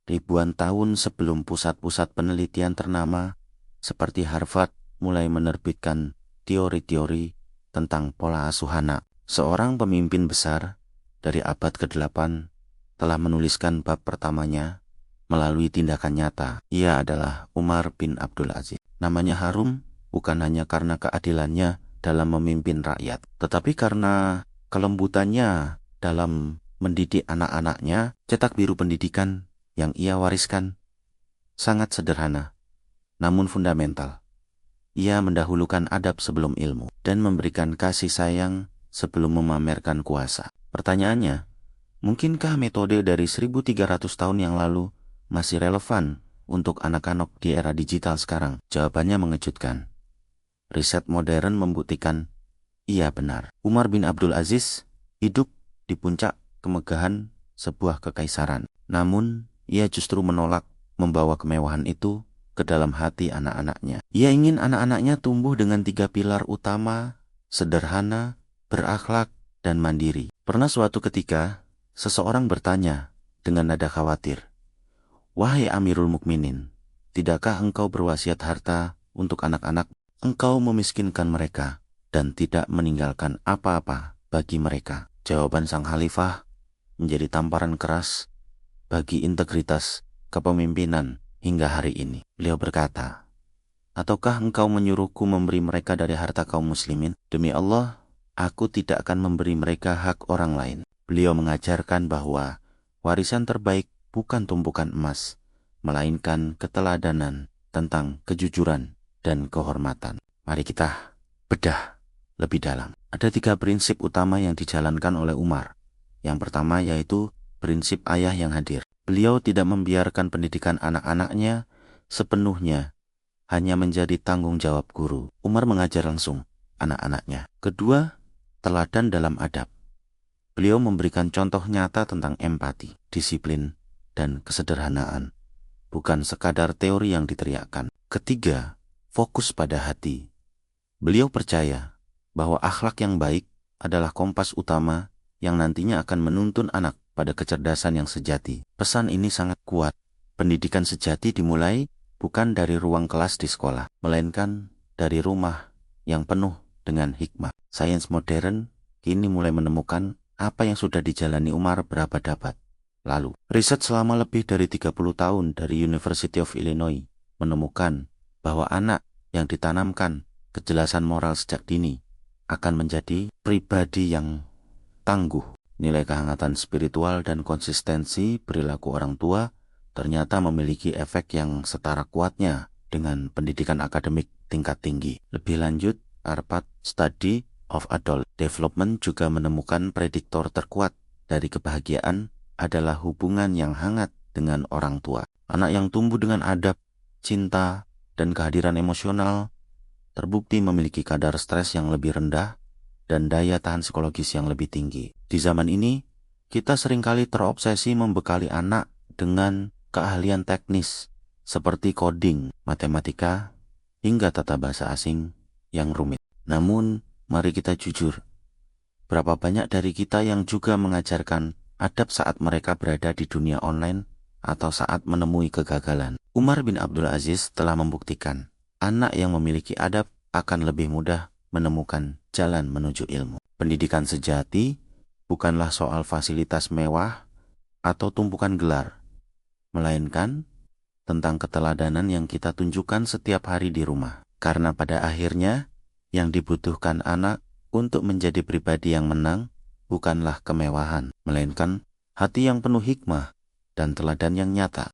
Ribuan tahun sebelum pusat-pusat penelitian ternama seperti Harvard mulai menerbitkan teori-teori tentang pola asuh anak, seorang pemimpin besar dari abad ke-8 telah menuliskan bab pertamanya melalui tindakan nyata. Ia adalah Umar bin Abdul Aziz. Namanya harum bukan hanya karena keadilannya dalam memimpin rakyat, tetapi karena kelembutannya dalam mendidik anak-anaknya. Cetak biru pendidikan yang ia wariskan sangat sederhana, namun fundamental. Ia mendahulukan adab sebelum ilmu dan memberikan kasih sayang sebelum memamerkan kuasa. Pertanyaannya, mungkinkah metode dari 1300 tahun yang lalu masih relevan untuk anak-anak di era digital sekarang? Jawabannya mengejutkan. Riset modern membuktikan iya benar. Umar bin Abdul Aziz hidup di puncak kemegahan sebuah kekaisaran. Namun, ia justru menolak membawa kemewahan itu ke dalam hati anak-anaknya. Ia ingin anak-anaknya tumbuh dengan 3 pilar utama: sederhana, berakhlak, dan mandiri. Pernah suatu ketika, seseorang bertanya dengan nada khawatir, "Wahai Amirul Mukminin, tidakkah engkau berwasiat harta untuk anak-anak? Engkau memiskinkan mereka dan tidak meninggalkan apa-apa bagi mereka." Jawaban sang khalifah menjadi tamparan keras bagi integritas kepemimpinan hingga hari ini. Beliau berkata, "Ataukah engkau menyuruhku memberi mereka dari harta kaum muslimin? Demi Allah, aku tidak akan memberi mereka hak orang lain." Beliau mengajarkan bahwa warisan terbaik bukan tumpukan emas, melainkan keteladanan tentang kejujuran dan kehormatan. Mari kita bedah lebih dalam. Ada 3 prinsip utama yang dijalankan oleh Umar. Yang pertama yaitu prinsip ayah yang hadir. Beliau tidak membiarkan pendidikan anak-anaknya sepenuhnya hanya menjadi tanggung jawab guru. Umar mengajar langsung anak-anaknya. Kedua, teladan dalam adab. Beliau memberikan contoh nyata tentang empati, disiplin, dan kesederhanaan, bukan sekadar teori yang diteriakkan. Ketiga, fokus pada hati. Beliau percaya bahwa akhlak yang baik adalah kompas utama yang nantinya akan menuntun anak pada kecerdasan yang sejati. Pesan ini sangat kuat. Pendidikan sejati dimulai bukan dari ruang kelas di sekolah, melainkan dari rumah yang penuh dengan hikmah. Sains modern kini mulai menemukan apa yang sudah dijalani Umar berabad-abad lalu. Riset selama lebih dari 30 tahun dari University of Illinois menemukan bahwa anak yang ditanamkan kejelasan moral sejak dini akan menjadi pribadi yang tangguh. Nilai kehangatan spiritual dan konsistensi perilaku orang tua ternyata memiliki efek yang setara kuatnya dengan pendidikan akademik tingkat tinggi. Lebih lanjut, Harvard Study of Adult Development juga menemukan prediktor terkuat dari kebahagiaan adalah hubungan yang hangat dengan orang tua. Anak yang tumbuh dengan adab, cinta, dan kehadiran emosional terbukti memiliki kadar stres yang lebih rendah dan daya tahan psikologis yang lebih tinggi. Di zaman ini, kita seringkali terobsesi membekali anak dengan keahlian teknis seperti coding, matematika, hingga tata bahasa asing yang rumit. Namun, mari kita jujur, berapa banyak dari kita yang juga mengajarkan adab saat mereka berada di dunia online atau saat menemui kegagalan? Umar bin Abdul Aziz telah membuktikan anak yang memiliki adab akan lebih mudah menemukan jalan menuju ilmu. Pendidikan sejati bukanlah soal fasilitas mewah atau tumpukan gelar, melainkan tentang keteladanan yang kita tunjukkan setiap hari di rumah. Karena pada akhirnya, yang dibutuhkan anak untuk menjadi pribadi yang menang bukanlah kemewahan, melainkan hati yang penuh hikmah dan teladan yang nyata.